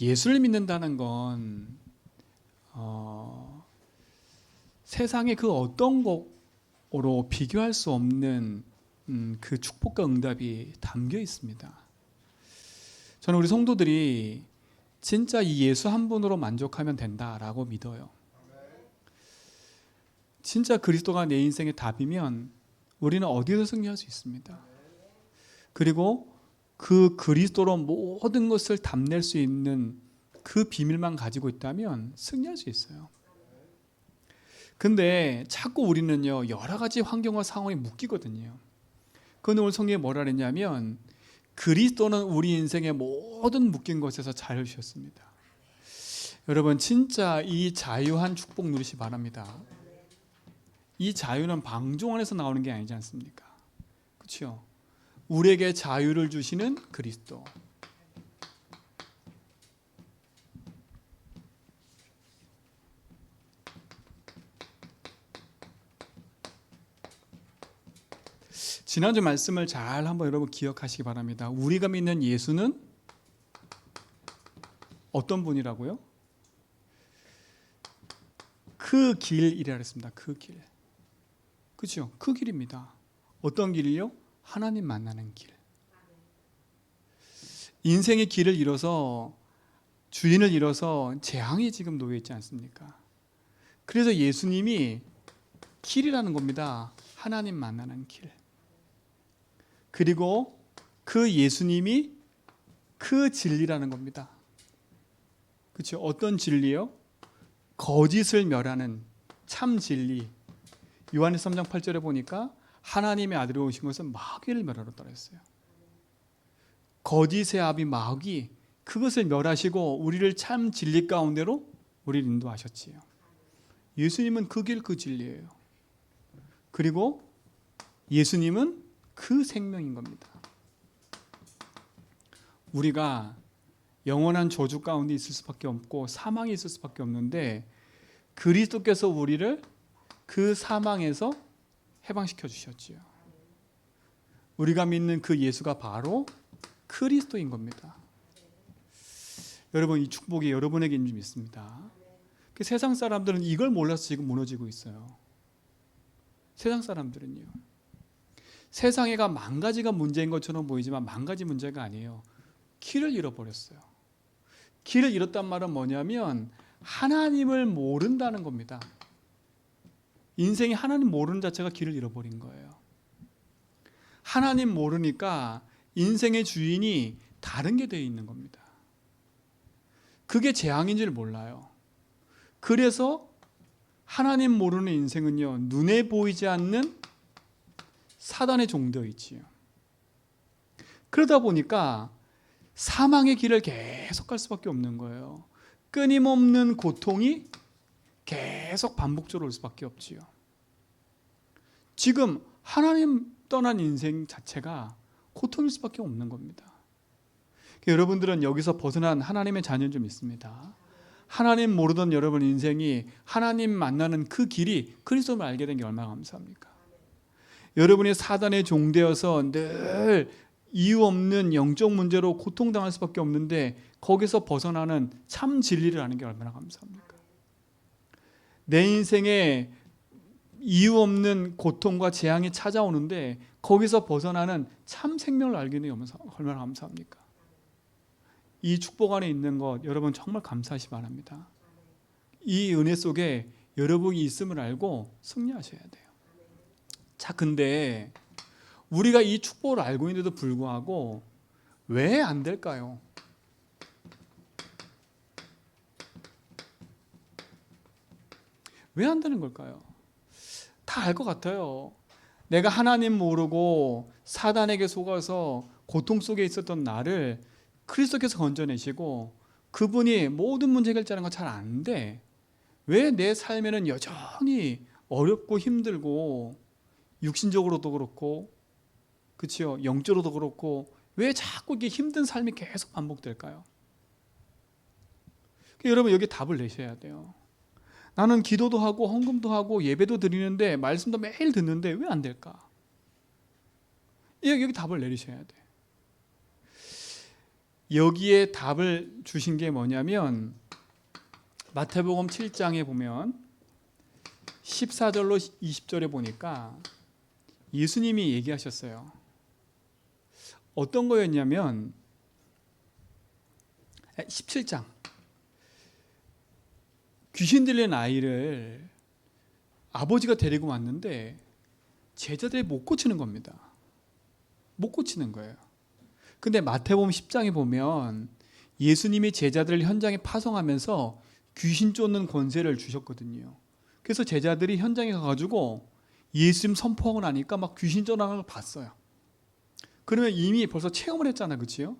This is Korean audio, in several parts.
예수를 믿는다는 건 세상의 그 어떤 것으로 비교할 수 없는 그 축복과 응답이 담겨 있습니다. 저는 우리 성도들이 진짜 이 예수 한 분으로 만족하면 된다라고 믿어요. 진짜 그리스도가 내 인생의 답이면 우리는 어디서 승리할 수 있습니다. 그리고 그 그리스도로 모든 것을 담낼 수 있는 그 비밀만 가지고 있다면 승리할 수 있어요. 근데 자꾸 우리는요, 여러 가지 환경과 상황에 묶이거든요. 그런데 오늘 성경에 뭐라 그랬냐면 그리스도는 우리 인생의 모든 묶인 것에서 자유를 주셨습니다. 여러분 진짜 이 자유한 축복 누리시 바랍니다. 이 자유는 방종 안에서 나오는 게 아니지 않습니까? 그렇죠? 우리에게 자유를 주시는 그리스도. 지난주 말씀을 잘 한번 여러분 기억하시기 바랍니다. 우리가 믿는 예수는 어떤 분이라고요? 그 길이라 그랬습니다. 그 길. 그렇죠? 그 길입니다. 어떤 길이요? 하나님 만나는 길. 인생의 길을 잃어서 주인을 잃어서 재앙이 지금 놓여 있지 않습니까? 그래서 예수님이 길이라는 겁니다. 하나님 만나는 길. 그리고 그 예수님이 그 진리라는 겁니다. 그렇죠? 어떤 진리요? 거짓을 멸하는 참 진리. 요한일서 3장 8절에 보니까 하나님의 아들이 오신 것은 마귀를 멸하러 따랐어요. 거짓의 아비 마귀, 그것을 멸하시고 우리를 참 진리 가운데로 우리를 인도하셨지요. 예수님은 그 길 그 진리예요. 그리고 예수님은 그 생명인 겁니다. 우리가 영원한 저주 가운데 있을 수밖에 없고 사망이 있을 수밖에 없는데 그리스도께서 우리를 그 사망에서 해방시켜 주셨지요. 우리가 믿는 그 예수가 바로 그리스도인 겁니다. 여러분 이 축복이 여러분에게 있는지 믿습니다. 세상 사람들은 이걸 몰라서 지금 무너지고 있어요. 세상 사람들은요. 세상에가 만 가지가 문제인 것처럼 보이지만 만 가지 문제가 아니에요. 길을 잃어버렸어요. 길을 잃었단 말은 뭐냐면 하나님을 모른다는 겁니다. 인생이 하나님 모르는 자체가 길을 잃어버린 거예요. 하나님 모르니까 인생의 주인이 다른 게 되어 있는 겁니다. 그게 재앙인 줄 몰라요. 그래서 하나님 모르는 인생은요, 눈에 보이지 않는 사단의 종되어 있지요. 그러다 보니까 사망의 길을 계속 갈 수밖에 없는 거예요. 끊임없는 고통이 계속 반복적으로 올 수밖에 없지요. 지금 하나님 떠난 인생 자체가 고통일 수밖에 없는 겁니다. 여러분들은 여기서 벗어난 하나님의 자녀인 줄 믿습니다. 하나님 모르던 여러분 인생이 하나님 만나는 그 길이 그리스도를 알게 된 게 얼마나 감사합니까? 여러분이 사단의 종되어서 늘 이유 없는 영적 문제로 고통당할 수밖에 없는데 거기서 벗어나는 참 진리를 아는 게 얼마나 감사합니까? 내 인생에 이유 없는 고통과 재앙이 찾아오는데 거기서 벗어나는 참 생명을 알게 되면 얼마나 감사합니까? 이 축복 안에 있는 것 여러분 정말 감사하시 바랍니다. 이 은혜 속에 여러분이 있음을 알고 승리하셔야 돼요. 자, 근데 우리가 이 축복을 알고 있는데도 불구하고 왜 안 될까요? 왜 안 되는 걸까요? 다 알 것 같아요. 내가 하나님 모르고 사단에게 속아서 고통 속에 있었던 나를 그리스도께서 건져내시고 그분이 모든 문제 해결자는 건 잘 아는데 왜 내 삶에는 여전히 어렵고 힘들고 육신적으로도 그렇고 그렇죠? 영적으로도 그렇고 왜 자꾸 이게 힘든 삶이 계속 반복될까요? 여러분 여기 답을 내셔야 돼요. 나는 기도도 하고 헌금도 하고 예배도 드리는데 말씀도 매일 듣는데 왜 안 될까? 여기 답을 내리셔야 돼. 여기에 답을 주신 게 뭐냐면 마태복음 7장에 보면 14절로 20절에 보니까 예수님이 얘기하셨어요. 어떤 거였냐면 17장 귀신 들린 아이를 아버지가 데리고 왔는데 제자들이 못 고치는 겁니다. 못 고치는 거예요. 근데 마태복음 10장에 보면 예수님이 제자들을 현장에 파송하면서 귀신 쫓는 권세를 주셨거든요. 그래서 제자들이 현장에 가가지고 예수님 선포하고 나니까 막 귀신 쫓아가는 걸 봤어요. 그러면 이미 벌써 체험을 했잖아요. 그치요?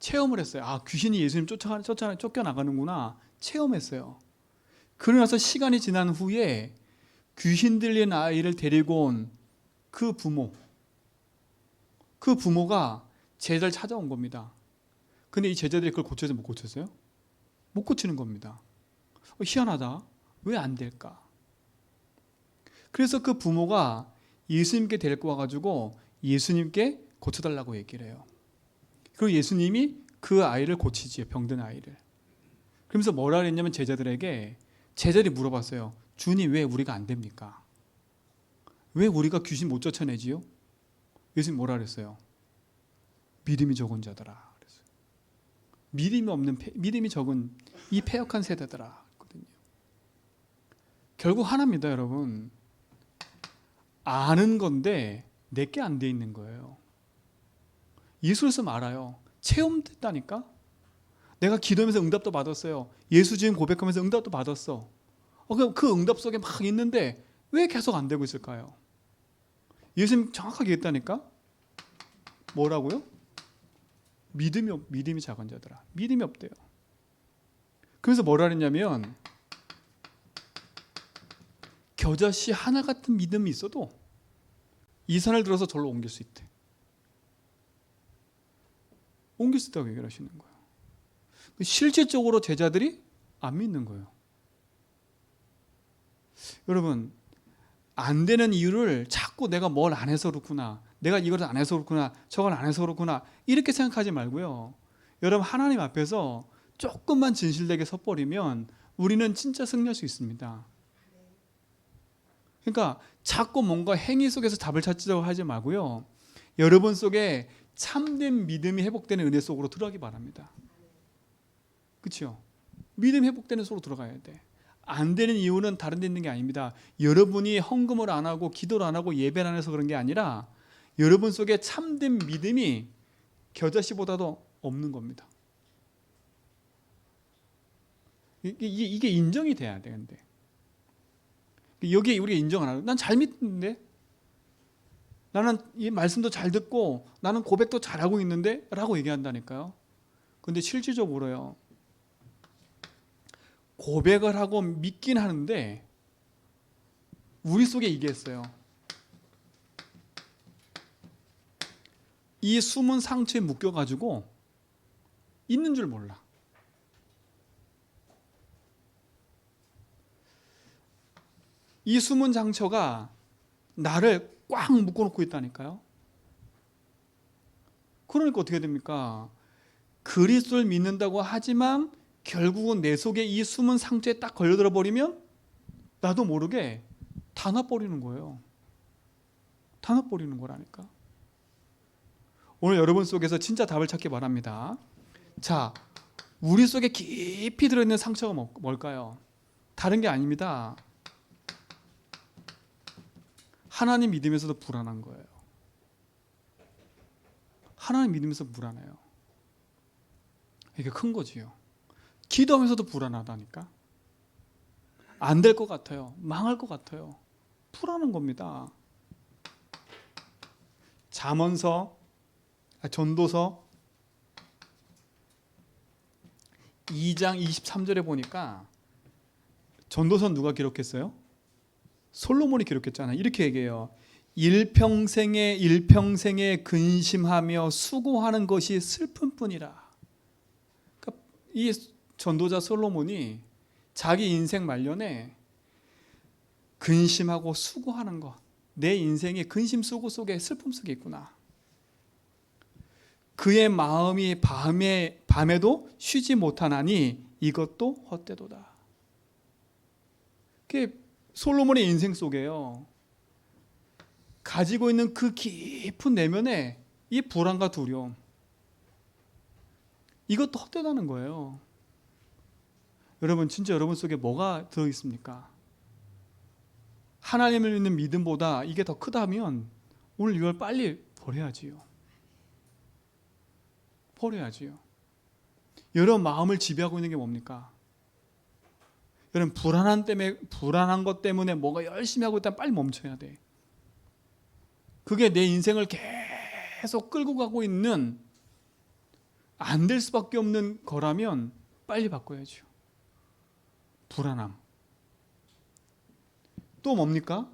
체험을 했어요. 아, 귀신이 예수님 쫓겨나가는구나. 체험했어요. 그러고 나서 시간이 지난 후에 귀신 들린 아이를 데리고 온 그 부모가 제자를 찾아온 겁니다. 근데 이 제자들이 그걸 고쳐서 못 고쳤어요? 못 고치는 겁니다. 희한하다. 왜 안 될까? 그래서 그 부모가 예수님께 데리고 와가지고 예수님께 고쳐달라고 얘기를 해요. 그리고 예수님이 그 아이를 고치지요. 병든 아이를. 그러면서 뭐라 그랬냐면 제자들이 물어봤어요. 주님, 왜 우리가 안 됩니까? 왜 우리가 귀신 못 쫓아내지요? 예수님 뭐라 그랬어요? 믿음이 적은 자들아. 그랬어요. 믿음이 적은 이 패역한 세대들아. 그랬거든요. 결국 하나입니다, 여러분. 아는 건데 내게 안 돼 있는 거예요. 예수를 알아요. 체험됐다니까? 내가 기도하면서 응답도 받았어요. 예수 지금 고백하면서 응답도 받았어. 그 응답 속에 막 있는데 왜 계속 안 되고 있을까요? 예수님 정확하게 했다니까? 뭐라고요? 믿음이 작은 자들아. 믿음이 없대요. 그래서 뭐라 그랬냐면 겨자씨 하나 같은 믿음이 있어도 이 산을 들어서 절로 옮길 수 있대. 옮길 수 있다고 얘기를 하시는 거예요. 실질적으로 제자들이 안 믿는 거예요. 여러분, 안 되는 이유를 자꾸 내가 뭘 안 해서 그렇구나, 내가 이걸 안 해서 그렇구나, 저걸 안 해서 그렇구나 이렇게 생각하지 말고요. 여러분, 하나님 앞에서 조금만 진실되게 섰버리면 우리는 진짜 승리할 수 있습니다. 그러니까 자꾸 뭔가 행위 속에서 답을 찾으려고 하지 말고요. 여러분 속에 참된 믿음이 회복되는 은혜 속으로 들어가기 바랍니다. 그렇죠? 믿음 회복되는 속으로 들어가야 돼. 안 되는 이유는 다른 데 있는 게 아닙니다. 여러분이 헌금을 안 하고 기도를 안 하고 예배를 안 해서 그런 게 아니라 여러분 속에 참된 믿음이 겨자씨보다도 없는 겁니다. 이게 인정이 돼야 돼. 근데 여기에 우리가 인정 안 하고 난 잘 믿는데, 나는 이 말씀도 잘 듣고 나는 고백도 잘하고 있는데 라고 얘기한다니까요. 근데 실질적으로요, 고백을 하고 믿긴 하는데 우리 속에 이게 있어요. 이 숨은 상처에 묶여가지고 있는 줄 몰라. 이 숨은 상처가 나를 꽉 묶어놓고 있다니까요. 그러니까 어떻게 됩니까? 그리스도를 믿는다고 하지만 결국은 내 속에 이 숨은 상처에 딱 걸려들어 버리면 나도 모르게 다 놔버리는 거예요. 다 놔버리는 거라니까. 오늘 여러분 속에서 진짜 답을 찾기 바랍니다. 자, 우리 속에 깊이 들어있는 상처가 뭘까요? 다른 게 아닙니다. 하나님 믿으면서도 불안한 거예요. 하나님 믿으면서 불안해요. 이게 큰 거지요. 기도하면서도 불안하다니까. 안 될 것 같아요. 망할 것 같아요. 불안한 겁니다. 전도서 2장 23절에 보니까 전도서 누가 기록했어요? 솔로몬이 기록했잖아요. 이렇게 얘기해요. 일평생에 근심하며 수고하는 것이 슬픔뿐이라. 그러니까 이 전도자 솔로몬이 자기 인생 말년에 근심하고 수고하는 것, 내 인생의 근심 수고 속에 슬픔 속에 있구나. 그의 마음이 밤에도 쉬지 못하나니 이것도 헛되도다. 그게 솔로몬의 인생 속에요. 가지고 있는 그 깊은 내면에 이 불안과 두려움, 이것도 헛되다는 거예요. 여러분, 진짜 여러분 속에 뭐가 들어있습니까? 하나님을 믿는 믿음보다 이게 더 크다면 오늘 이걸 빨리 버려야지요. 버려야지요. 여러분 마음을 지배하고 있는 게 뭡니까? 여러분 불안한 것 때문에 뭐가 열심히 하고 있다면 빨리 멈춰야 돼. 그게 내 인생을 계속 끌고 가고 있는, 안 될 수밖에 없는 거라면 빨리 바꿔야죠. 불안함. 또 뭡니까?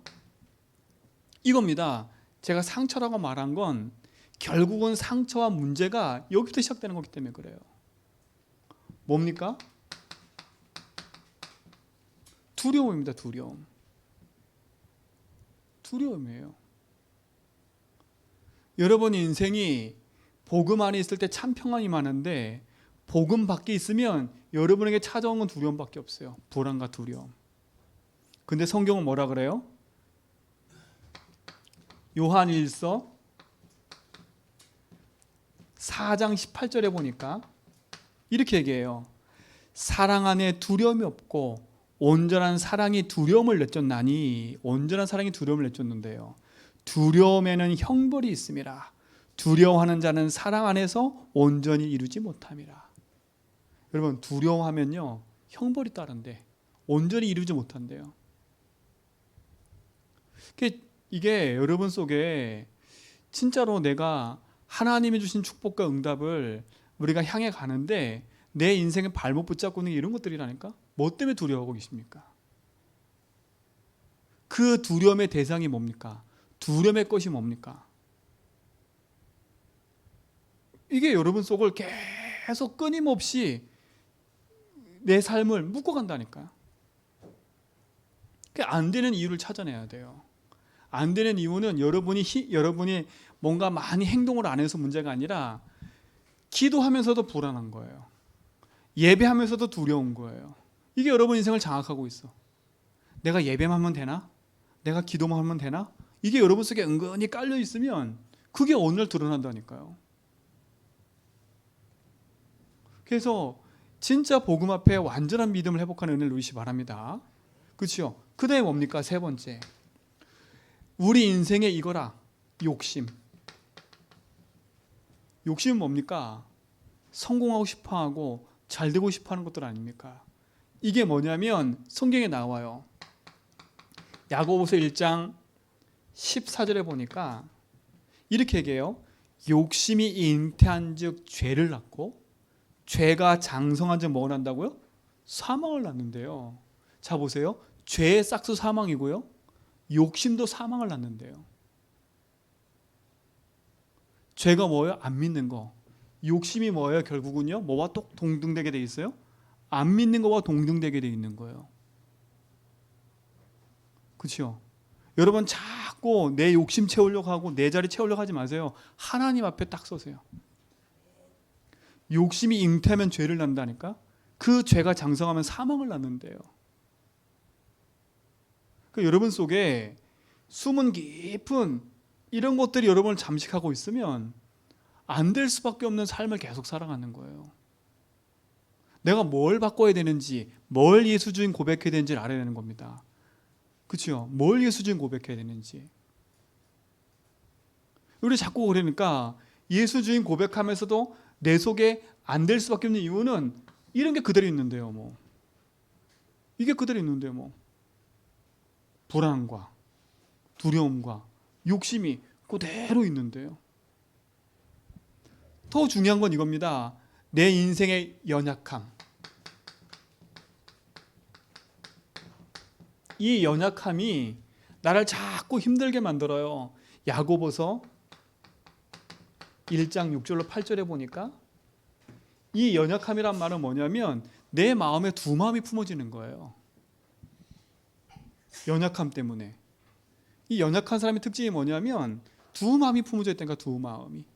이겁니다. 제가 상처라고 말한 건 결국은 상처와 문제가 여기부터 시작되는 거기 때문에 그래요. 뭡니까? 두려움입니다. 두려움이에요. 여러분 인생이 복음 안에 있을 때 참 평안이 많은데 복음 밖에 있으면 여러분에게 찾아온 건 두려움밖에 없어요. 불안과 두려움. 근데 성경은 뭐라 그래요? 요한일서 4장 18절에 보니까 이렇게 얘기해요. 사랑 안에 두려움이 없고 온전한 사랑이 두려움을 내쫓나니, 온전한 사랑이 두려움을 내쫓는데요. 두려움에는 형벌이 있음이라. 두려워하는 자는 사랑 안에서 온전히 이루지 못함이라. 여러분 두려워하면요 형벌이 따른대. 온전히 이루지 못한대요. 이게 여러분 속에 진짜로 내가 하나님이 주신 축복과 응답을 우리가 향해 가는데 내 인생에 발목 붙잡고 있는 게 이런 것들이라니까. 뭐 때문에 두려워하고 계십니까? 그 두려움의 대상이 뭡니까? 두려움의 것이 뭡니까? 이게 여러분 속을 계속 끊임없이 내 삶을 묶어간다니까요. 안 되는 이유를 찾아내야 돼요. 안 되는 이유는 여러분이 뭔가 많이 행동을 안 해서 문제가 아니라 기도하면서도 불안한 거예요. 예배하면서도 두려운 거예요. 이게 여러분 인생을 장악하고 있어. 내가 예배만 하면 되나? 내가 기도만 하면 되나? 이게 여러분 속에 은근히 깔려 있으면 그게 오늘 드러난다니까요. 그래서 진짜 복음 앞에 완전한 믿음을 회복하는 은혜를 누리시 바랍니다. 그렇죠? 그 다음에 뭡니까? 세 번째, 우리 인생의 이거라, 욕심. 욕심은 뭡니까? 성공하고 싶어하고 잘 되고 싶어하는 것들 아닙니까? 이게 뭐냐면 성경에 나와요. 야고보서 1장 14절에 보니까 이렇게 얘기해요. 욕심이 잉태한 즉 죄를 낳고 죄가 장성한 즉 뭐 난다고요? 사망을 낳는데요. 자 보세요. 죄의 싹수 사망이고요. 욕심도 사망을 낳는데요. 죄가 뭐예요? 안 믿는 거. 욕심이 뭐예요? 결국은요. 뭐와 또 동등되게 돼 있어요? 안 믿는 거와 동등되게 돼 있는 거예요. 그렇죠? 여러분 자꾸 내 욕심 채우려고 하고 내 자리 채우려고 하지 마세요. 하나님 앞에 딱 서세요. 욕심이 잉태하면 죄를 낳는다니까. 그 죄가 장성하면 사망을 낳는데요. 그러니까 여러분 속에 숨은 깊은 이런 것들이 여러분을 잠식하고 있으면 안 될 수밖에 없는 삶을 계속 살아가는 거예요. 내가 뭘 바꿔야 되는지, 뭘 예수주인 고백해야 되는지를 알아야 되는 겁니다. 그렇죠? 뭘 예수주인 고백해야 되는지. 우리 자꾸 그러니까 예수주인 고백하면서도 내 속에 안 될 수밖에 없는 이유는 이런 게 그대로 있는데요. 뭐 이게 그대로 있는데요. 뭐 불안과 두려움과 욕심이 그대로 있는데요. 더 중요한 건 이겁니다. 내 인생의 연약함. 이 연약함이 나를 자꾸 힘들게 만들어요. 야고보서 1장 6절로 8절에 보니까 이 연약함이란 말은 뭐냐면 내 마음에 두 마음이 품어지는 거예요. 연약함 때문에. 이 연약한 사람의 특징이 뭐냐면 두 마음이 품어져 있다니까. 두 마음이.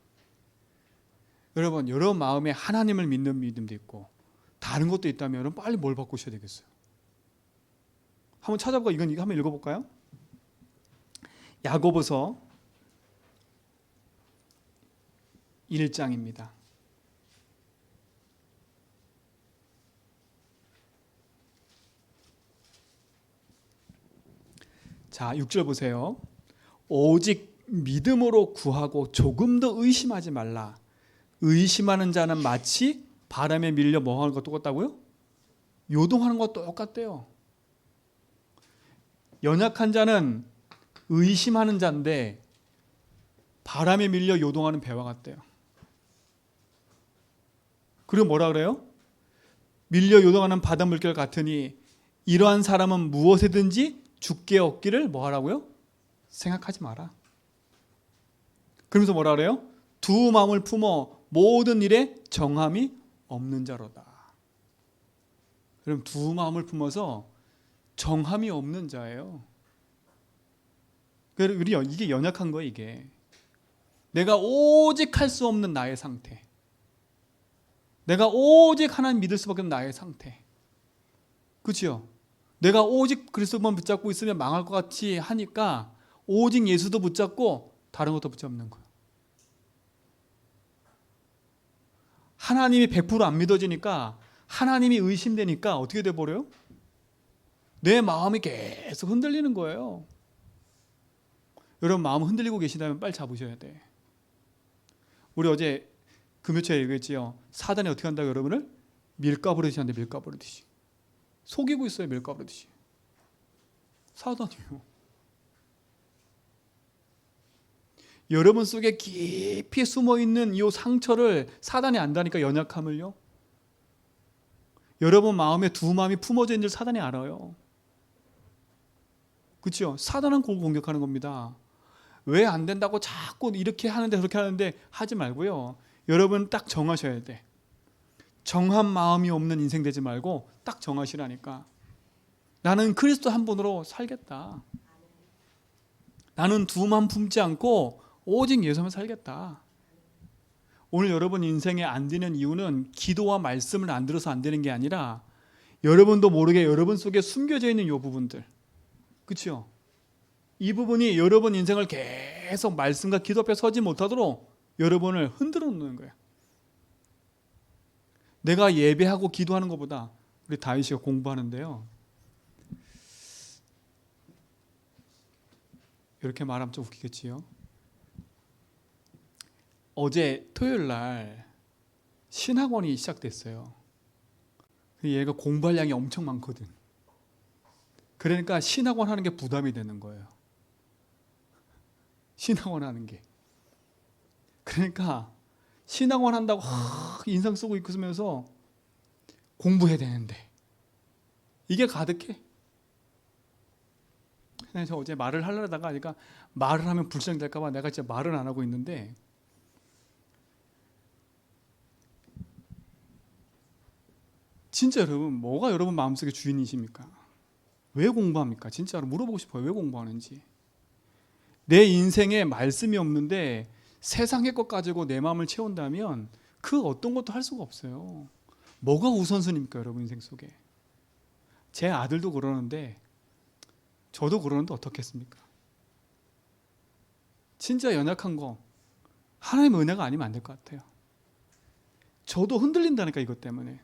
여러분 마음에 하나님을 믿는 믿음도 있고 다른 것도 있다면 여러분 빨리 뭘 바꾸셔야 되겠어요? 한번 찾아보고 이거 한번 읽어볼까요? 야고보서 1장입니다. 자, 6절 보세요. 오직 믿음으로 구하고 조금 더 의심하지 말라. 의심하는 자는 마치 바람에 밀려 뭐하는 것 똑같다고요? 요동하는 것 똑같대요. 연약한 자는 의심하는 자인데 바람에 밀려 요동하는 배와 같대요. 그리고 뭐라 그래요? 밀려 요동하는 바다 물결 같으니 이러한 사람은 무엇에든지 죽게 얻기를 뭐 하라고요? 생각하지 마라. 그러면서 뭐라 그래요? 두 마음을 품어 모든 일에 정함이 없는 자로다. 그럼 두 마음을 품어서 정함이 없는 자예요. 이게 연약한 거예요. 이게 내가 오직 할 수 없는 나의 상태, 내가 오직 하나님 믿을 수밖에 없는 나의 상태, 그렇죠? 내가 오직 그리스도만 붙잡고 있으면 망할 것 같이 하니까 오직 예수도 붙잡고 다른 것도 붙잡는 거예요. 하나님이 100% 안 믿어지니까, 하나님이 의심되니까 어떻게 돼버려요? 내 마음이 계속 흔들리는 거예요. 여러분 마음 흔들리고 계시다면 빨리 잡으셔야 돼. 우리 어제 금요초에 얘기했지요. 사단이 어떻게 한다고 여러분을? 밀가부르듯이 한대. 밀가부르듯이 속이고 있어요. 밀가부르듯이. 사단이요. 여러분 속에 깊이 숨어있는 이 상처를 사단이 안다니까, 연약함을요. 여러분 마음에 두 마음이 품어져 있는 줄 사단이 알아요. 그렇죠? 사단은 그걸 공격하는 겁니다. 왜 안 된다고 자꾸 이렇게 하는데 저렇게 하는데 하지 말고요. 여러분 딱 정하셔야 돼. 정한 마음이 없는 인생 되지 말고 딱 정하시라니까. 나는 그리스도 한 분으로 살겠다. 나는 두 마음 품지 않고 오직 예수만 살겠다. 오늘 여러분 인생에 안 되는 이유는 기도와 말씀을 안 들어서 안 되는 게 아니라 여러분도 모르게 여러분 속에 숨겨져 있는 이 부분들, 그렇죠? 이 부분이 여러분 인생을 계속 말씀과 기도 앞에 서지 못하도록 여러분을 흔들어 놓는 거예요. 내가 예배하고 기도하는 것보다, 우리 다윗이가 공부하는데요, 이렇게 말하면 좀 웃기겠지요. 어제 토요일 날 신학원이 시작됐어요. 얘가 공부할 양이 엄청 많거든. 그러니까 신학원 하는 게 부담이 되는 거예요. 신학원 하는 게. 그러니까 신학원 한다고 인상 쓰고 있으면서 공부해야 되는데 이게 가득해. 그래서 어제 말을 하려다가 하니까 말을 하면 불쌍될까 봐 내가 진짜 말은 안 하고 있는데, 진짜 여러분 뭐가 여러분 마음속에 주인이십니까? 왜 공부합니까? 진짜로 물어보고 싶어요. 왜 공부하는지. 내 인생에 말씀이 없는데 세상의 것 가지고 내 마음을 채운다면 그 어떤 것도 할 수가 없어요. 뭐가 우선순위입니까? 여러분 인생 속에. 제 아들도 그러는데 저도 그러는데 어떻겠습니까? 진짜 연약한 거 하나님의 은혜가 아니면 안 될 것 같아요. 저도 흔들린다니까, 이것 때문에.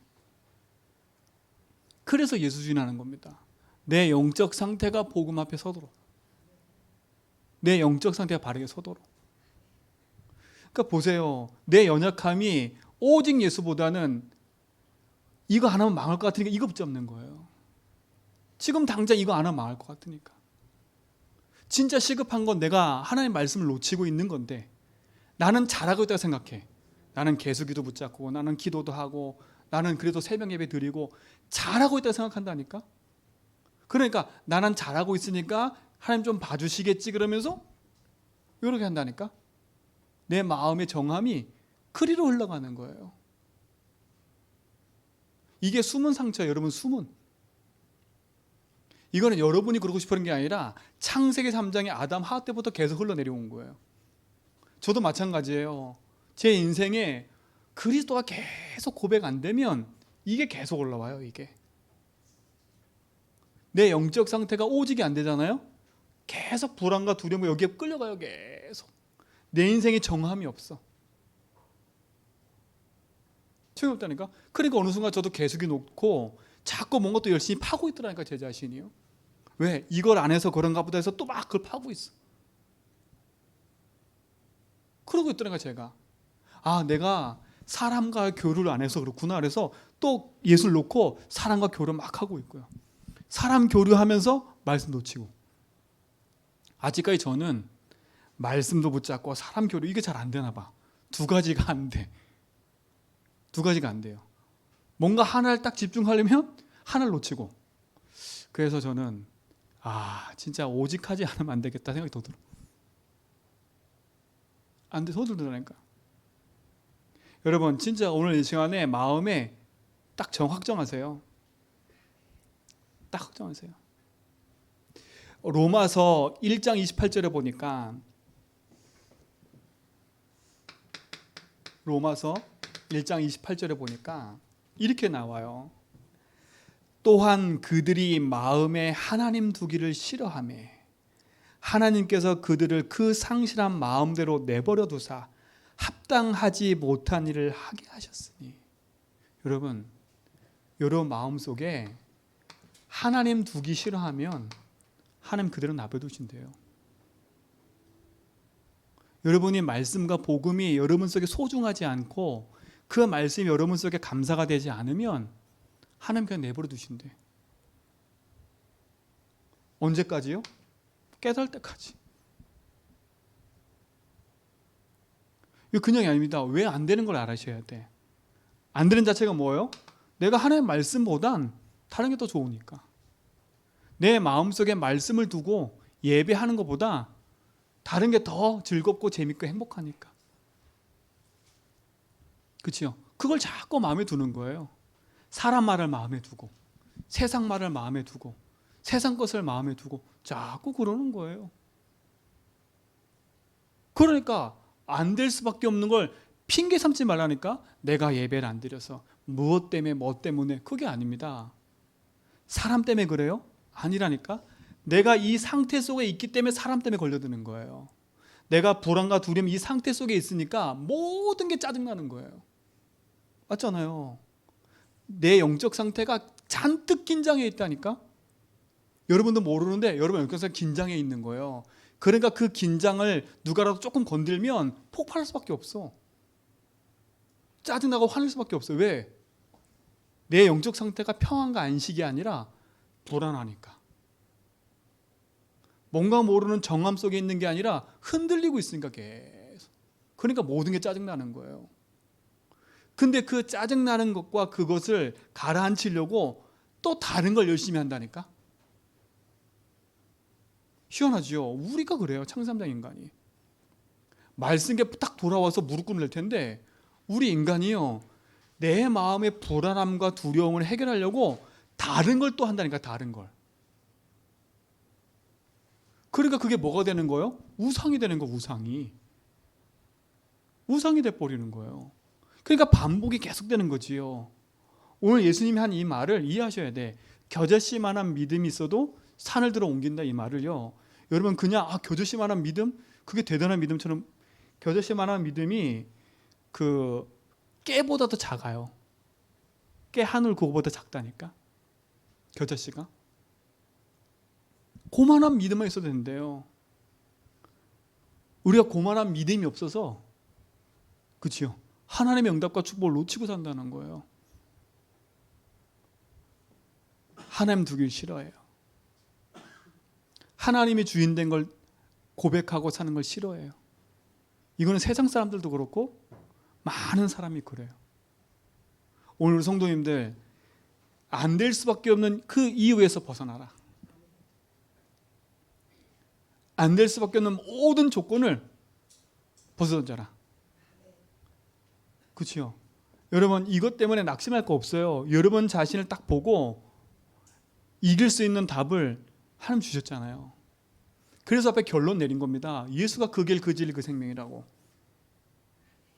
그래서 예수 주인하는 겁니다. 내 영적 상태가 복음 앞에 서도록, 내 영적 상태가 바르게 서도록. 그러니까 보세요. 내 연약함이 오직 예수보다는 이거 안 하면 망할 것 같으니까 이거 붙잡는 거예요. 지금 당장 이거 안 하면 망할 것 같으니까. 진짜 시급한 건 내가 하나님의 말씀을 놓치고 있는 건데, 나는 잘하고 있다고 생각해. 나는 계수기도 붙잡고, 나는 기도도 하고, 나는 그래도 새벽 예배 드리고 잘하고 있다고 생각한다니까. 그러니까 나는 잘하고 있으니까 하나님 좀 봐주시겠지 그러면서 이렇게 한다니까. 내 마음의 정함이 그리로 흘러가는 거예요. 이게 숨은 상처예요. 여러분, 숨은. 이거는 여러분이 그러고 싶은 게 아니라 창세기 3장의 아담 하와 때부터 계속 흘러내려온 거예요. 저도 마찬가지예요. 제 인생에 그리스도가 계속 고백 안 되면 이게 계속 올라와요. 이게 내 영적 상태가 오직이 안 되잖아요. 계속 불안과 두려움 여기에 끌려가요. 계속 내 인생에 정함이 없어. 소용이 없다니까. 그러니까 어느 순간 저도 계속이 놓고 자꾸 뭔가 또 열심히 파고 있더라니까, 제 자신이요. 왜? 이걸 안 해서 그런가 보다 해서 또 막 그걸 파고 있어. 그러고 있더라니까 제가. 아, 내가 사람과 교류를 안 해서 그렇구나. 그래서 또 예술 놓고 사람과 교류 막 하고 있고요. 사람 교류하면서 말씀 놓치고. 아직까지 저는 말씀도 붙잡고 사람 교류 이게 잘 안 되나 봐. 두 가지가 안 돼. 두 가지가 안 돼요. 뭔가 하나를 딱 집중하려면 하나를 놓치고. 그래서 저는 진짜 오직하지 않으면 안 되겠다 생각이 더 들어. 안 돼, 더 들더라니까. 여러분 진짜 오늘 이 시간에 마음에 딱 확정하세요. 딱 확정하세요. 로마서 1장 28절에 보니까 로마서 1장 28절에 보니까 이렇게 나와요. 또한 그들이 마음에 하나님 두기를 싫어하며 하나님께서 그들을 그 상실한 마음대로 내버려 두사 합당하지 못한 일을 하게 하셨으니. 여러분, 여러분 마음속에 하나님 두기 싫어하면 하나님 그대로 놔둬두신대요. 여러분이 말씀과 복음이 여러분 속에 소중하지 않고 그 말씀이 여러분 속에 감사가 되지 않으면 하나님 그냥 내버려 두신대. 언제까지요? 깨달을 때까지. 이거 그냥이 아닙니다. 왜 안 되는 걸 알아셔야 돼. 안 되는 자체가 뭐예요? 내가 하나님의 말씀보단 다른 게 더 좋으니까. 내 마음속에 말씀을 두고 예배하는 것보다 다른 게 더 즐겁고 재밌고 행복하니까. 그렇죠? 그걸 자꾸 마음에 두는 거예요. 사람 말을 마음에 두고 세상 말을 마음에 두고 세상 것을 마음에 두고 자꾸 그러는 거예요. 그러니까 안 될 수밖에 없는 걸 핑계 삼지 말라니까. 내가 예배를 안 드려서 무엇 때문에 뭐 때문에. 그게 아닙니다. 사람 때문에 그래요? 아니라니까. 내가 이 상태 속에 있기 때문에 사람 때문에 걸려드는 거예요. 내가 불안과 두려움 이 상태 속에 있으니까 모든 게 짜증나는 거예요. 맞잖아요. 내 영적 상태가 잔뜩 긴장해 있다니까. 여러분도 모르는데 여러분 영적 상태가 긴장해 있는 거예요. 그러니까 그 긴장을 누가라도 조금 건들면 폭발할 수밖에 없어. 짜증나고 화낼 수밖에 없어요. 왜? 내 영적 상태가 평안과 안식이 아니라 불안하니까. 뭔가 모르는 정함 속에 있는 게 아니라 흔들리고 있으니까 계속. 그러니까 모든 게 짜증나는 거예요. 근데 그 짜증나는 것과 그것을 가라앉히려고 또 다른 걸 열심히 한다니까. 희한하죠. 우리가 그래요. 창삼장 인간이. 말씀에 딱 돌아와서 무릎 꿇을 텐데 우리 인간이요. 내 마음의 불안함과 두려움을 해결하려고 다른 걸 또 한다니까. 다른 걸. 그러니까 그게 뭐가 되는 거예요? 우상이 되는 거. 우상이 돼버리는 거예요. 그러니까 반복이 계속되는 거지요. 오늘 예수님이 한 이 말을 이해하셔야 돼. 겨자씨만한 믿음이 있어도 산을 들어 옮긴다 이 말을요. 여러분 그냥 겨자씨만한 믿음? 그게 대단한 믿음처럼. 겨자씨만한 믿음이 그 깨보다 더 작아요. 깨 하늘 그거보다 작다니까. 겨자씨가. 고만한 믿음만 있어도 된대요. 우리가 고만한 믿음이 없어서 그렇죠. 하나님의 응답과 축복을 놓치고 산다는 거예요. 하나님 두길 싫어해요. 하나님이 주인 된 걸 고백하고 사는 걸 싫어해요. 이거는 세상 사람들도 그렇고 많은 사람이 그래요. 오늘 성도님들 안 될 수밖에 없는 그 이유에서 벗어나라. 안 될 수밖에 없는 모든 조건을 벗어던져라. 그렇죠? 여러분 이것 때문에 낙심할 거 없어요. 여러분 자신을 딱 보고 이길 수 있는 답을 하나님 주셨잖아요. 그래서 앞에 결론 내린 겁니다. 예수가 그 길, 그 진리, 그 생명이라고.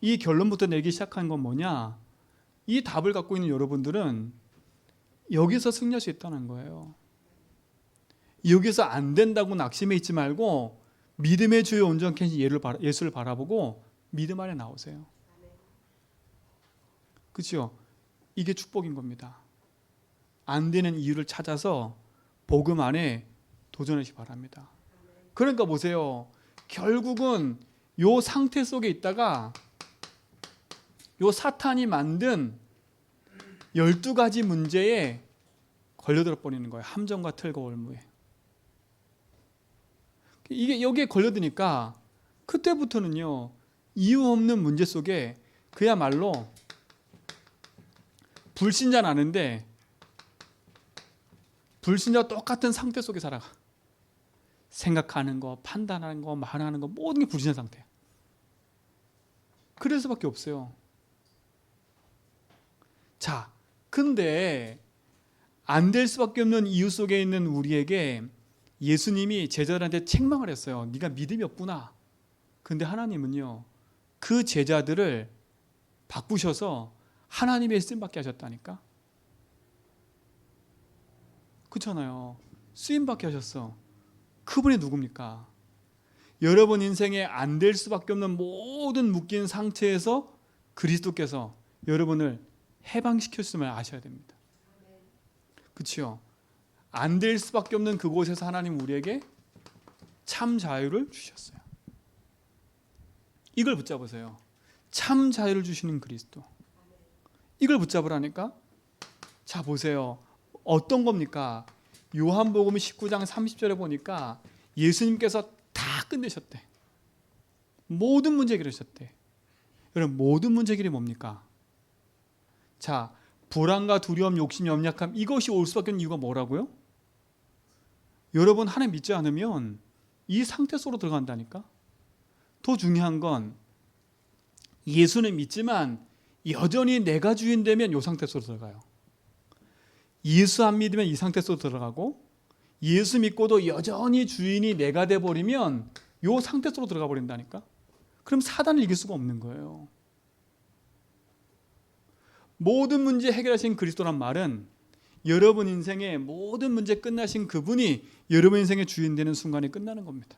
이 결론부터 내기 시작한 건 뭐냐? 이 답을 갖고 있는 여러분들은 여기서 승리할 수 있다는 거예요. 여기서 안 된다고 낙심해 있지 말고 믿음의 주의 온전케 하신 예수를 바라보고 믿음 안에 나오세요. 그렇죠? 이게 축복인 겁니다. 안 되는 이유를 찾아서 복음 안에 도전하시기 바랍니다. 그러니까 보세요. 결국은 요 상태 속에 있다가 요 사탄이 만든 12가지 문제에 걸려들어 버리는 거예요. 함정과 틀과 올무에. 이게 여기에 걸려드니까 그때부터는요, 이유 없는 문제 속에 그야말로 불신자 나는데 불신자와 똑같은 상태 속에 살아가. 생각하는 거, 판단하는 거, 말하는 거 모든 게 불신자 상태예요. 그럴 수밖에 없어요. 자, 근데 안 될 수밖에 없는 이유 속에 있는 우리에게 예수님이 제자들한테 책망을 했어요. 네가 믿음이 없구나. 근데 하나님은요, 그 제자들을 바꾸셔서 하나님의 쓰임받게 하셨다니까. 그렇잖아요. 쓰임받게 하셨어. 그분이 누굽니까? 여러분 인생에 안 될 수밖에 없는 모든 묶인 상처에서 그리스도께서 여러분을 해방시켰음을 아셔야 됩니다. 그렇죠? 안 될 수밖에 없는 그곳에서 하나님 우리에게 참 자유를 주셨어요. 이걸 붙잡으세요. 참 자유를 주시는 그리스도. 이걸 붙잡으라니까. 자, 보세요. 어떤 겁니까? 요한복음 19장 30절에 보니까 예수님께서 다 끝내셨대. 모든 문제 해결하셨대. 여러분, 모든 문제 해결이 뭡니까? 자, 불안과 두려움, 욕심, 염려함, 이것이 올 수밖에 없는 이유가 뭐라고요? 여러분, 하나님 믿지 않으면 이 상태 속으로 들어간다니까. 더 중요한 건 예수는 믿지만 여전히 내가 주인 되면 이 상태 속으로 들어가요. 예수 안 믿으면 이 상태 속으로 들어가고, 예수 믿고도 여전히 주인이 내가 돼버리면 이 상태 속으로 들어가 버린다니까. 그럼 사단을 이길 수가 없는 거예요. 모든 문제 해결하신 그리스도란 말은 여러분 인생의 모든 문제 끝나신 그분이 여러분 인생의 주인 되는 순간이 끝나는 겁니다.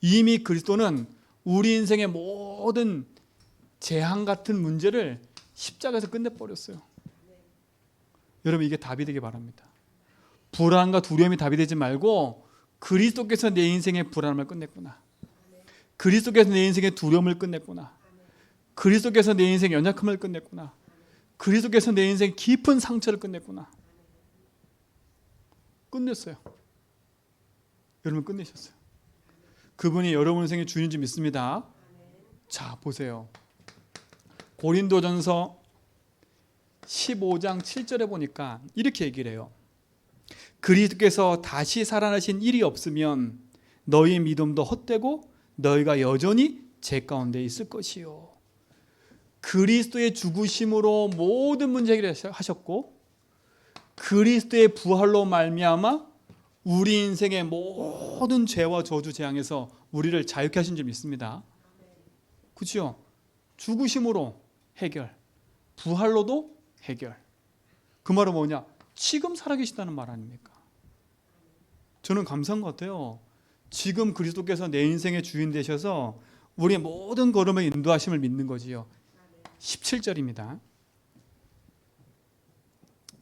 이미 그리스도는 우리 인생의 모든 재앙 같은 문제를 십자가에서 끝내버렸어요. 여러분, 이게 답이 되기 바랍니다. 불안과 두려움이 답이 되지 말고 그리스도께서 내 인생의 불안함을 끝냈구나. 그리스도께서 내 인생의 두려움을 끝냈구나. 그리스도께서 내 인생의 연약함을 끝냈구나. 그리스도께서 내 인생의 깊은 상처를 끝냈구나. 끝냈어요. 여러분, 끝내셨어요. 그분이 여러분 인생의 주인인 줄 믿습니다. 자, 보세요. 고린도전서 15장 7절에 보니까 이렇게 얘기를 해요. 그리스도께서 다시 살아나신 일이 없으면 너희 믿음도 헛되고 너희가 여전히 죄 가운데 있을 것이요. 그리스도의 죽으심으로 모든 문제 해결하셨고, 그리스도의 부활로 말미암아 우리 인생의 모든 죄와 저주 재앙에서 우리를 자유케 하신 줄 믿습니다. 그렇죠? 죽으심으로 해결, 부활로도 해결. 그 말은 뭐냐? 지금 살아계시다는 말 아닙니까? 저는 감사한 것 같아요. 지금 그리스도께서 내 인생의 주인 되셔서 우리의 모든 걸음을 인도하심을 믿는 거지요. 17절입니다.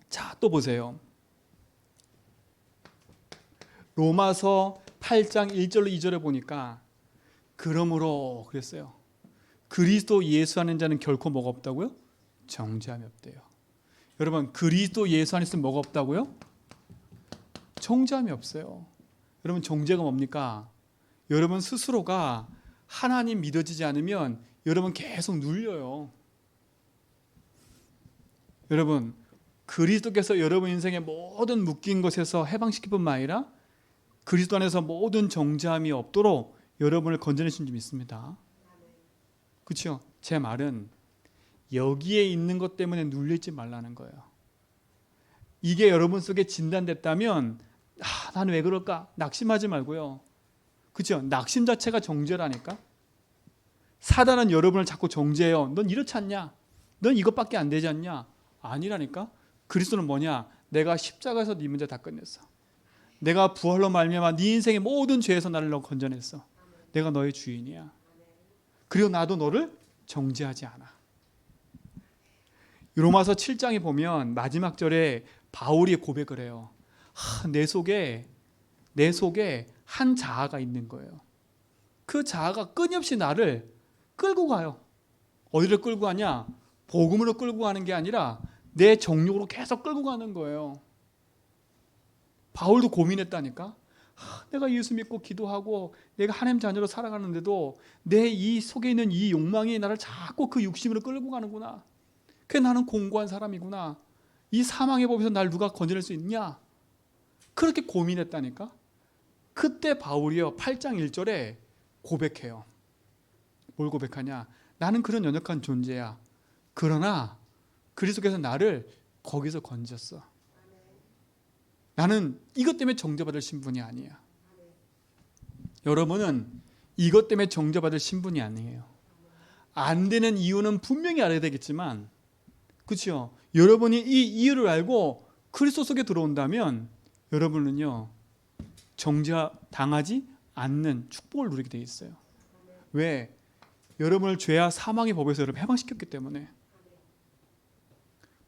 자, 또 보세요. 로마서 8장 1절로 2절에 보니까 그러므로 그랬어요. 그리스도 예수 하는 자는 결코 뭐가 없다고요? 정죄함이 없대요. 여러분, 그리스도 예수 안에 있으면 뭐가 없다고요? 정죄함이 없어요. 여러분, 정죄가 뭡니까? 여러분 스스로가 하나님 믿어지지 않으면 여러분 계속 눌려요. 여러분, 그리스도께서 여러분 인생의 모든 묶인 것에서 해방시킬 뿐만 아니라 그리스도 안에서 모든 정죄함이 없도록 여러분을 건져내신 줄 믿습니다. 그렇죠? 제 말은 여기에 있는 것 때문에 눌리지 말라는 거예요. 이게 여러분 속에 진단됐다면 나는 왜 그럴까? 낙심하지 말고요. 그렇죠? 낙심 자체가 정죄라니까. 사단은 여러분을 자꾸 정죄해요. 넌 이렇지 않냐? 넌 이것밖에 안 되지 않냐? 아니라니까. 그리스도는 뭐냐? 내가 십자가에서 네 문제 다 끝냈어. 내가 부활로 말미암아 네 인생의 모든 죄에서 나를 건져냈어. 내가 너의 주인이야. 그리고 나도 너를 정죄하지 않아. 로마서 7장에 보면 마지막 절에 바울이 고백을 해요. 내 속에 한 자아가 있는 거예요. 그 자아가 끊임없이 나를 끌고 가요. 어디를 끌고 가냐? 복음으로 끌고 가는 게 아니라 내 정욕으로 계속 끌고 가는 거예요. 바울도 고민했다니까. 내가 예수 믿고 기도하고 내가 하나님 자녀로 살아가는데도 내 이 속에 있는 이 욕망이 나를 자꾸 그 육심으로 끌고 가는구나. 그래 나는 공고한 사람이구나. 이 사망의 법에서 날 누가 건져낼 수 있냐? 그렇게 고민했다니까. 그때 바울이요 8장 1절에 고백해요. 뭘 고백하냐? 나는 그런 연약한 존재야. 그러나 그리스도께서 나를 거기서 건졌어. 나는 이것 때문에 정죄받을 신분이 아니야. 여러분은 이것 때문에 정죄받을 신분이 아니에요. 안 되는 이유는 분명히 알아야 되겠지만, 그렇죠? 여러분이 이 이유를 알고 그리스도 속에 들어온다면 여러분은요 정죄당하지 않는 축복을 누리게 돼 있어요. 왜? 여러분을 죄와 사망의 법에서 여러분 해방시켰기 때문에.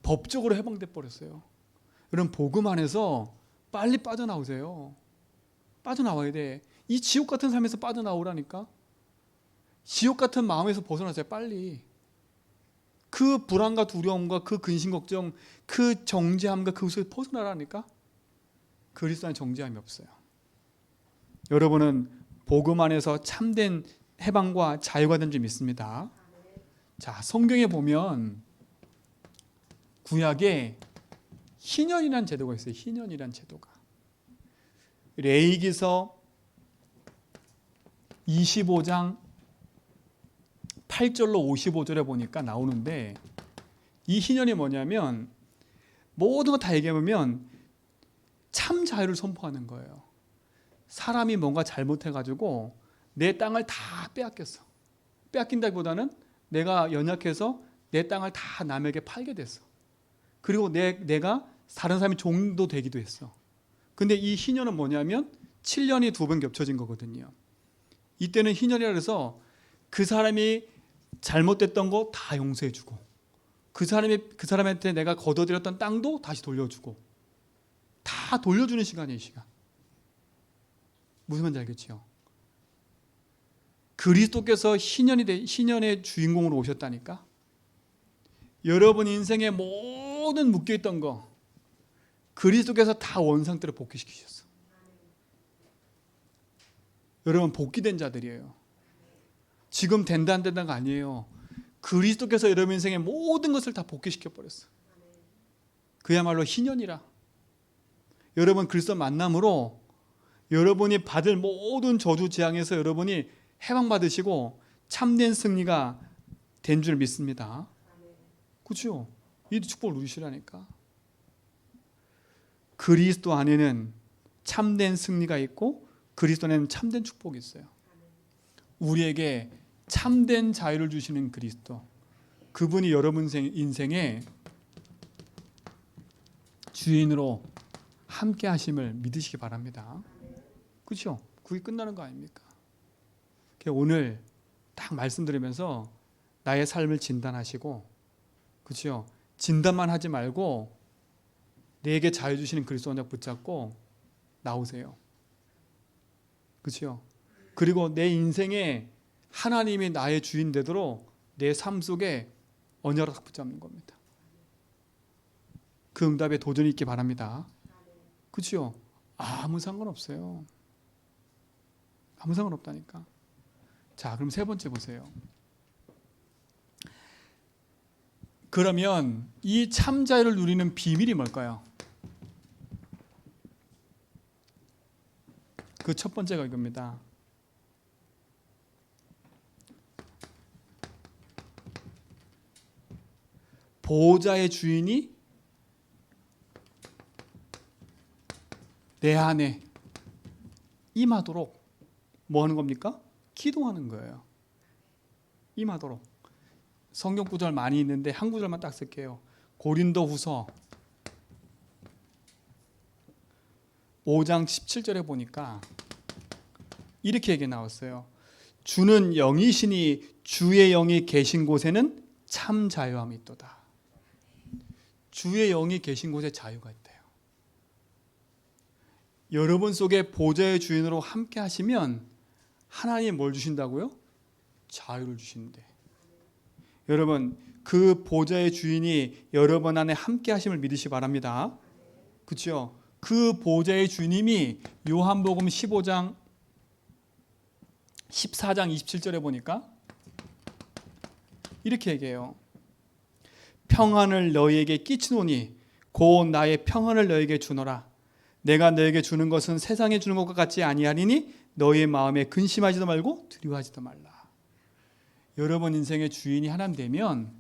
법적으로 해방돼 버렸어요. 여러분 복음 안에서 빨리 빠져나오세요. 빠져나와야 돼. 이 지옥 같은 삶에서 빠져나오라니까. 지옥 같은 마음에서 벗어나세요. 빨리. 그 불안과 두려움과 그 근심 걱정, 그 정죄함과 그 속에서 벗어나라니까. 그리스도 안에 정죄함이 없어요. 여러분은 복음 안에서 참된 해방과 자유가 된 줄 믿습니다. 자, 성경에 보면 구약에 희년이라는 제도가 있어요. 희년이라는 제도가. 레위기서 25장 8절로 55절에 보니까 나오는데 이 희년이 뭐냐면 모든 거 다 얘기해보면 참 자유를 선포하는 거예요. 사람이 뭔가 잘못해가지고 내 땅을 다 빼앗겼어. 빼앗긴다기보다는 내가 연약해서 내 땅을 다 남에게 팔게 됐어. 그리고 내가 다른 사람이 종도 되기도 했어. 근데 이 희년은 뭐냐면 7년이 2번 겹쳐진 거거든요. 이때는 희년이라 해서 그 사람이 잘못됐던 거 다 용서해주고 그 사람한테 내가 거둬들였던 땅도 다시 돌려주고 다 돌려주는 시간이에요. 이 시간. 무슨 말인지 알겠죠? 그리스도께서 희년의 주인공으로 오셨다니까. 여러분 인생의 모든 묶여있던 거 그리스도께서 다 원상대로 복귀시키셨어. 여러분 복귀된 자들이에요. 지금 된다 안 된다가 아니에요. 그리스도께서 여러분 인생의 모든 것을 다 복귀시켜 버렸어. 그야말로 희년이라. 여러분 그리스도 만남으로 여러분이 받을 모든 저주 재앙에서 여러분이 해방받으시고 참된 승리가 된 줄 믿습니다. 그렇죠? 이 축복을 누리시라니까. 그리스도 안에는 참된 승리가 있고 그리스도 안에는 참된 축복이 있어요. 우리에게 참된 자유를 주시는 그리스도, 그분이 여러분 인생의 주인으로 함께 하심을 믿으시기 바랍니다. 그렇죠? 그게 끝나는 거 아닙니까? 오늘 딱 말씀드리면서 나의 삶을 진단하시고, 그렇죠? 진단만 하지 말고 내게 자유 주시는 그리스도 언약 붙잡고 나오세요. 그렇죠? 그리고 내 인생에 하나님이 나의 주인 되도록 내 삶 속에 언약을 붙잡는 겁니다. 그 응답에 도전이 있기 바랍니다. 그렇죠? 아무 상관없어요. 아무 상관없다니까. 자, 그럼 세 번째 보세요. 그러면 이 참자유를 누리는 비밀이 뭘까요? 그 첫 번째가 이겁니다. 보호자의 주인이 내 안에 임하도록 뭐 하는 겁니까? 기도하는 거예요. 임하도록. 성경 구절 많이 있는데 한 구절만 딱 쓸게요. 고린도후서 5장 17절에 보니까 이렇게 얘기 나왔어요. 주는 영이시니 주의 영이 계신 곳에는 참 자유함이 있도다. 주의 영이 계신 곳에 자유가 있대요. 여러분 속에 보좌의 주인으로 함께 하시면 하나님이 뭘 주신다고요? 자유를 주신대. 여러분, 그 보좌의 주인이 여러분 안에 함께 하심을 믿으시 바랍니다. 그렇죠? 그 보좌의 주님이 요한복음 14장 27절에 보니까 이렇게 얘기해요. 평안을 너희에게 끼치노니 곧 나의 평안을 너희에게 주노라. 내가 너희에게 주는 것은 세상에 주는 것과 같지 아니하리니 너희의 마음에 근심하지도 말고 두려워하지도 말라. 여러분 인생의 주인이 하나님 되면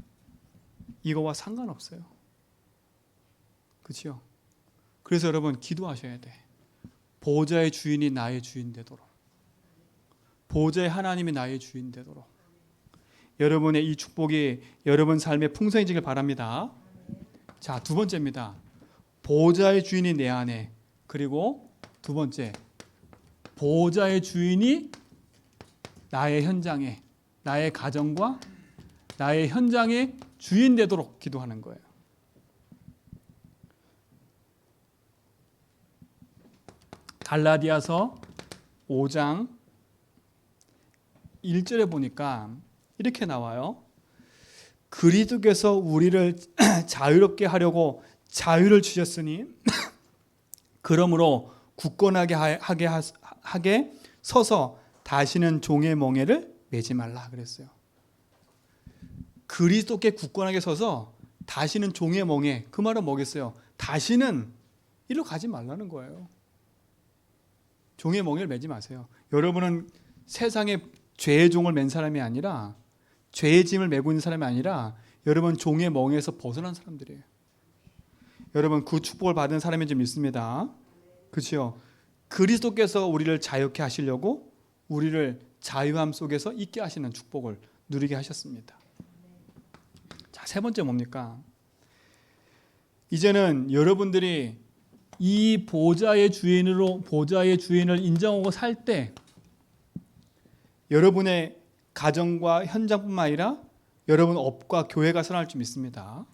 이거와 상관없어요. 그렇죠? 그래서 여러분 기도하셔야 돼. 보좌의 주인이 나의 주인 되도록. 보좌의 하나님이 나의 주인 되도록. 여러분의 이 축복이 여러분 삶에 풍성해지길 바랍니다. 자, 두 번째입니다. 보좌의 주인이 내 안에. 그리고 두 번째, 보좌의 주인이 나의 현장에, 나의 가정과 나의 현장의 주인 되도록 기도하는 거예요. 갈라디아서 5장 1절에 보니까 이렇게 나와요. 그리스도께서 우리를 자유롭게 하려고 자유를 주셨으니 그러므로 굳건하게 하게 서서 다시는 종의 멍에를 매지 말라 그랬어요. 그리스도께 굳건하게 서서 다시는 종의 멍에, 그 말은 뭐겠어요? 다시는 이리로 가지 말라는 거예요. 종의 멍에를 매지 마세요. 여러분은 세상에 죄의 종을 맨 사람이 아니라, 죄의 짐을 메고 있는 사람이 아니라 여러분 종의 멍에서 벗어난 사람들이에요. 여러분 그 축복을 받은 사람인 줄 믿습니다. 그렇죠? 그리스도께서 우리를 자유케 하시려고 우리를 자유함 속에서 있게 하시는 축복을 누리게 하셨습니다. 자, 세 번째 뭡니까? 이제는 여러분들이 이 보좌의 주인을 인정하고 살 때 여러분의 가정과 현장뿐만 아니라 여러분 업과 교회가 살아날 줄 믿습니다.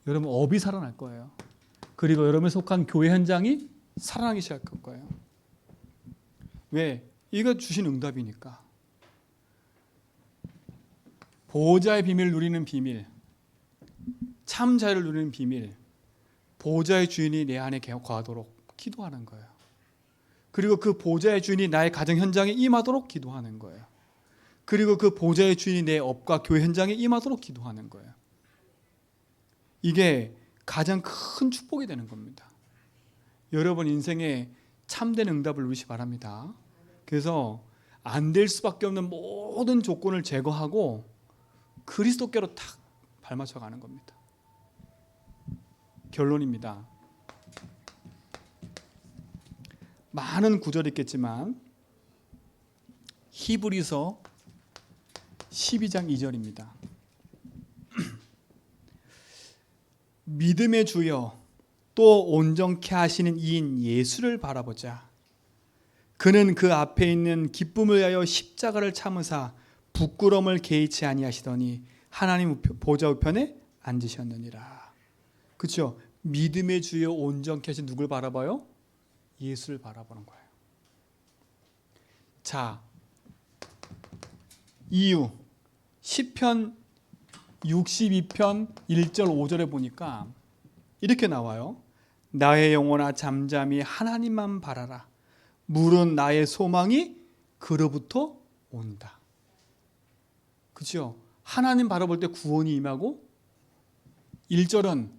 여러분 업이 살아날 거예요. 그리고 여러분이 속한 교회 현장이 살아나기 시작할 거예요. 왜? 이거 주신 응답이니까. 보좌의 비밀을 누리는 비밀, 참 자유를 누리는 비밀, 보좌의 주인이 내 안에 거하도록 기도하는 거예요. 그리고 그 보좌의 주인이 나의 가정 현장에 임하도록 기도하는 거예요. 그리고 그 보좌의 주인이 내 업과 교회 현장에 임하도록 기도하는 거예요. 이게 가장 큰 축복이 되는 겁니다. 여러분 인생에 참된 응답을 누리시 바랍니다. 그래서 안 될 수밖에 없는 모든 조건을 제거하고 그리스도께로 탁 발맞춰 가는 겁니다. 결론입니다. 많은 구절이 있겠지만 히브리서 12장 2절입니다. 믿음의 주여 또 온전케 하시는 이인 예수를 바라보자. 그는 그 앞에 있는 기쁨을 위하여 십자가를 참으사 부끄러움을 개의치 아니하시더니 하나님 보좌 우편에 앉으셨느니라. 그렇죠? 믿음의 주여 온전케 하신 누굴 바라봐요? 예수를 바라보는 거예요. 자, 이유 시편 62편 1절 5절에 보니까 이렇게 나와요. 나의 영혼아 잠잠히 하나님만 바라라. 물은 나의 소망이 그로부터 온다. 그렇죠? 하나님 바라볼 때 구원이 임하고 1절은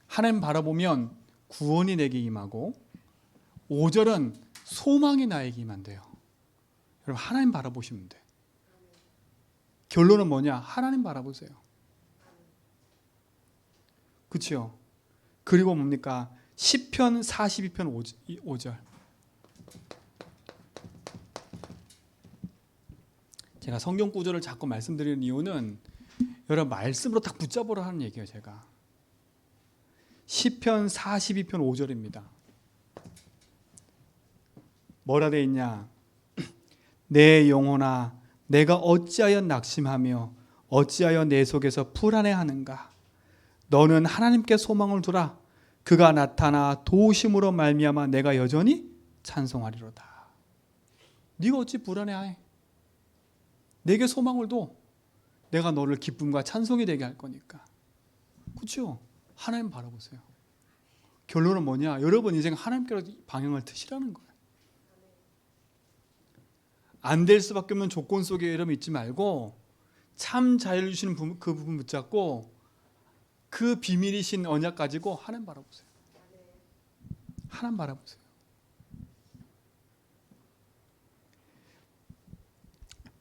하나님 바라보면 구원이 내게 임하고 5절은 소망이 나에게 임한대요. 여러분 하나님 바라보시면 돼. 결론은 뭐냐? 하나님 바라보세요. 그렇죠? 그리고 뭡니까? 시편 42편 5절. 제가 성경 구절을 자꾸 말씀드리는 이유는 여러분 말씀으로 딱 붙잡으라 하는 얘기예요. 제가 시편 42편 5절입니다. 뭐라 돼 있냐? 내 영혼아 내가 어찌하여 낙심하며 어찌하여 내 속에서 불안해하는가? 너는 하나님께 소망을 두라. 그가 나타나 도우심으로 말미암아 내가 여전히 찬송하리로다. 네가 어찌 불안해해? 내게 소망을 둬. 내가 너를 기쁨과 찬송이 되게 할 거니까. 그렇죠? 하나님 바라보세요. 결론은 뭐냐? 여러분 인생 하나님께로 방향을 트시라는 거예요. 안 될 수밖에 없는 조건 속에 여러분 있지 말고 참 자유를 주시는 그 부분 붙잡고 그 비밀이신 언약 가지고 하나님 바라보세요. 하나님 바라보세요.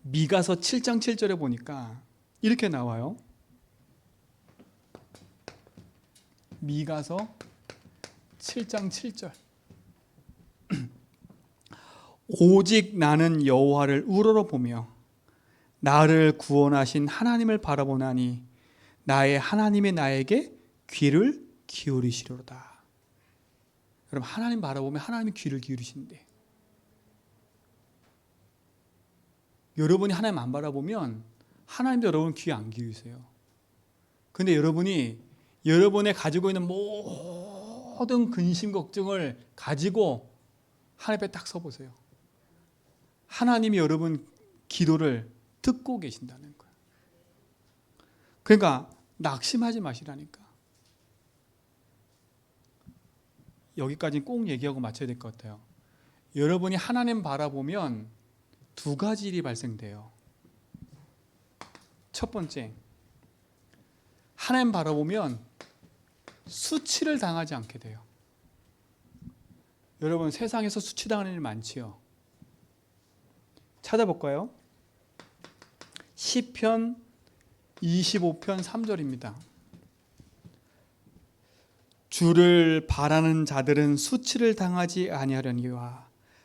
미가서 7장 7절에 보니까 이렇게 나와요. 미가서 7장 7절. 오직 나는 여호와를 우러러보며 나를 구원하신 하나님을 바라보나니 나의 하나님이 나에게 귀를 기울이시리로다. 여러분 하나님 바라보면 하나님이 귀를 기울이신대. 여러분이 하나님 안 바라보면 하나님도 여러분 귀 안 기울이세요. 근데 여러분이 여러분의 가지고 있는 모든 근심 걱정을 가지고 하나님 앞에 딱 서보세요. 하나님이 여러분 기도를 듣고 계신다는 거예요. 그러니까 낙심하지 마시라니까. 여기까지 꼭 얘기하고 마쳐야 될 것 같아요. 여러분이 하나님 바라보면 두 가지 일이 발생돼요. 첫 번째, 하나님 바라보면 수치를 당하지 않게 돼요. 여러분 세상에서 수치당하는 일 많지요. 찾아볼까요? 시편 25편 3절입니다. 주를 바라는 자들은 수치를 당하지 아니하려니와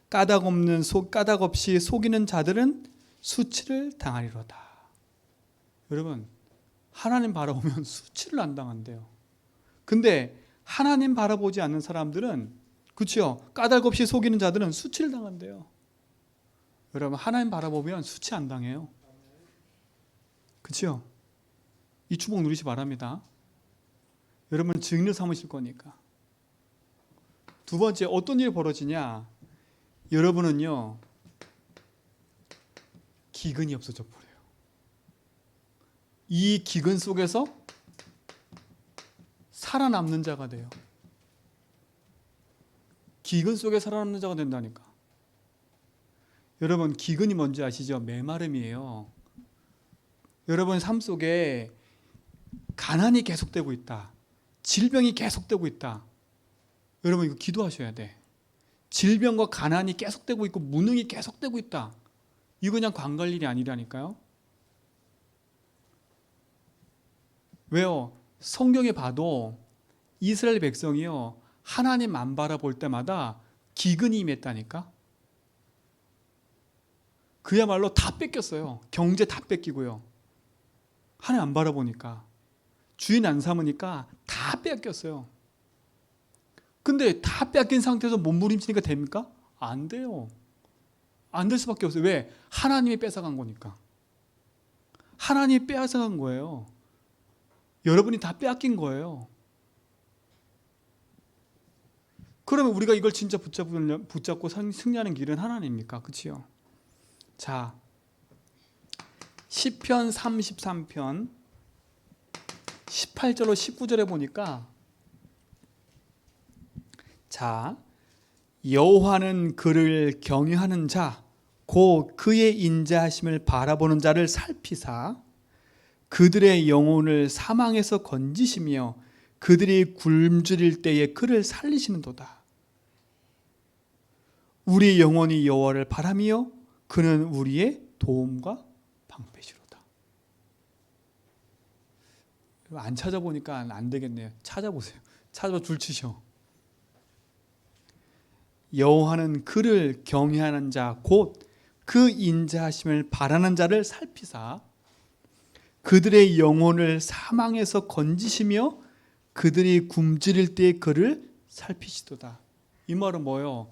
까닭 없이 속이는 자들은 수치를 당하리로다. 여러분 하나님 바라보면 수치를 안 당한대요. 근데 하나님 바라보지 않는 사람들은 그렇죠? 까닭 없이 속이는 자들은 수치를 당한대요. 여러분 하나님 바라보면 수치 안 당해요. 그렇죠? 이 축복 누리시 바랍니다. 여러분 증인을 삼으실 거니까. 두 번째 어떤 일이 벌어지냐? 여러분은요 기근이 없어져 버려요. 이 기근 속에서 살아남는 자가 돼요. 기근 속에 살아남는 자가 된다니까. 여러분 기근이 뭔지 아시죠? 메마름이에요. 여러분 삶 속에 가난이 계속되고 있다. 질병이 계속되고 있다. 여러분 이거 기도하셔야 돼. 질병과 가난이 계속되고 있고 무능이 계속되고 있다. 이거 그냥 관갈 일이 아니라니까요. 왜요? 성경에 봐도 이스라엘 백성이요 하나님 안 바라볼 때마다 기근이 임했다니까. 그야말로 다 뺏겼어요. 경제 다 뺏기고요. 하나님 안 바라보니까 주인 안 삼으니까 다 뺏겼어요. 근데 다 뺏긴 상태에서 몸부림치니까 됩니까? 안 돼요. 안 될 수밖에 없어요. 왜? 하나님이 뺏어간 거니까. 하나님이 빼앗아간 거예요. 여러분이 다 빼앗긴 거예요. 그러면 우리가 이걸 진짜 붙잡고 승리하는 길은 하나님입니까? 그치요? 자, 시편 33편 18절로 19절에 보니까 자, 여호와는 그를 경외하는 자, 곧 그의 인자하심을 바라보는 자를 살피사 그들의 영혼을 사망에서 건지시며 그들이 굶주릴 때에 그를 살리시는도다. 우리 영혼이 여호와를 바라며 그는 우리의 도움과 방패시로다. 안 찾아보니까 안 되겠네요. 찾아보세요. 찾아봐 줄 치셔. 여호와는 그를 경외하는 자, 곧 그 인자하심을 바라는 자를 살피사 그들의 영혼을 사망에서 건지시며 그들이 굶주릴 때 그를 살피시도다. 이 말은 뭐예요?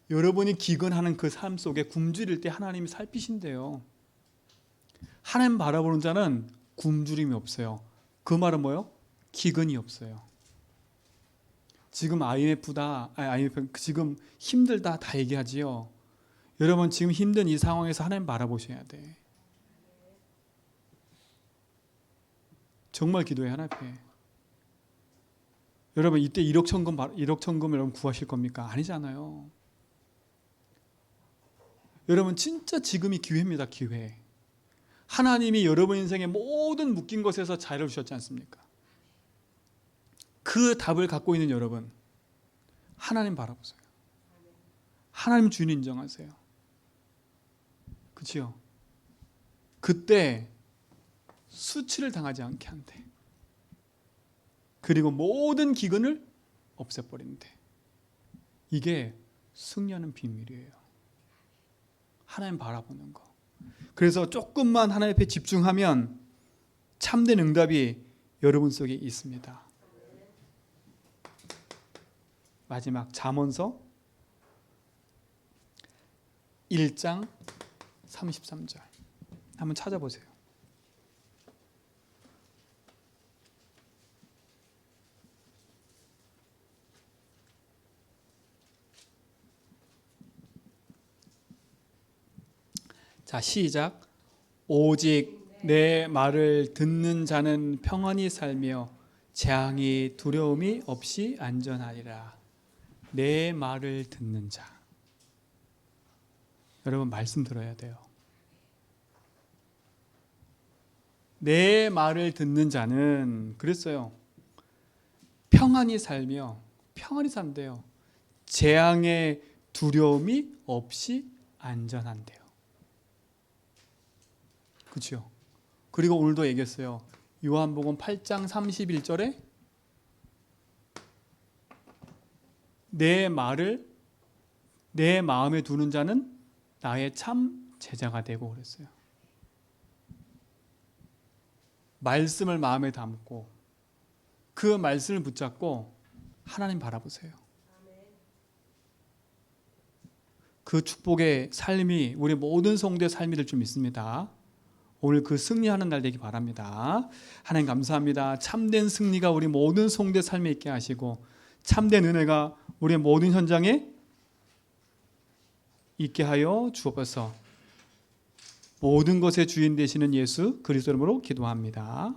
여러분이 기근하는 그 삶 속에 굶주릴 때 하나님이 살피신대요. 하나님 바라보는 자는 굶주림이 없어요. 그 말은 뭐예요? 기근이 없어요. 지금 지금 힘들다 다 얘기하지요. 여러분 지금 힘든 이 상황에서 하나님 바라보셔야 돼. 정말 기도해 하나님 앞에. 여러분 이때 1억 천금 여러분 구하실 겁니까? 아니잖아요. 여러분 진짜 지금이 기회입니다. 기회. 하나님이 여러분 인생의 모든 묶인 것에서 자유를 주셨지 않습니까? 그 답을 갖고 있는 여러분 하나님 바라보세요. 하나님 주인 인정하세요. 그렇죠? 그때 수치를 당하지 않게 한대. 그리고 모든 기근을 없애버린대. 이게 승리하는 비밀이에요. 하나님 바라보는 거. 그래서 조금만 하나님 앞에 집중하면 참된 응답이 여러분 속에 있습니다. 마지막 잠언서 1장 33절 한번 찾아보세요. 자, 시작. 오직 내 말을 듣는 자는 평안히 살며 재앙이 두려움이 없이 안전하리라. 내 말을 듣는 자. 여러분 말씀 들어야 돼요. 내 말을 듣는 자는 그랬어요. 평안히 살며 평안히 산대요. 재앙의 두려움이 없이 안전한대요. 그렇죠? 그리고 오늘도 얘기했어요. 요한복음 8장 31절에 내 말을 내 마음에 두는 자는 나의 참 제자가 되고 그랬어요. 말씀을 마음에 담고 그 말씀을 붙잡고 하나님 바라보세요. 그 축복의 삶이 우리 모든 성도의 삶이 될 줄 믿습니다. 오늘 그 승리하는 날 되기 바랍니다. 하나님 감사합니다. 참된 승리가 우리 모든 성도의 삶에 있게 하시고 참된 은혜가 우리 모든 현장에 있게 하여 주옵소서. 모든 것의 주인 되시는 예수 그리스도 이름으로 기도합니다.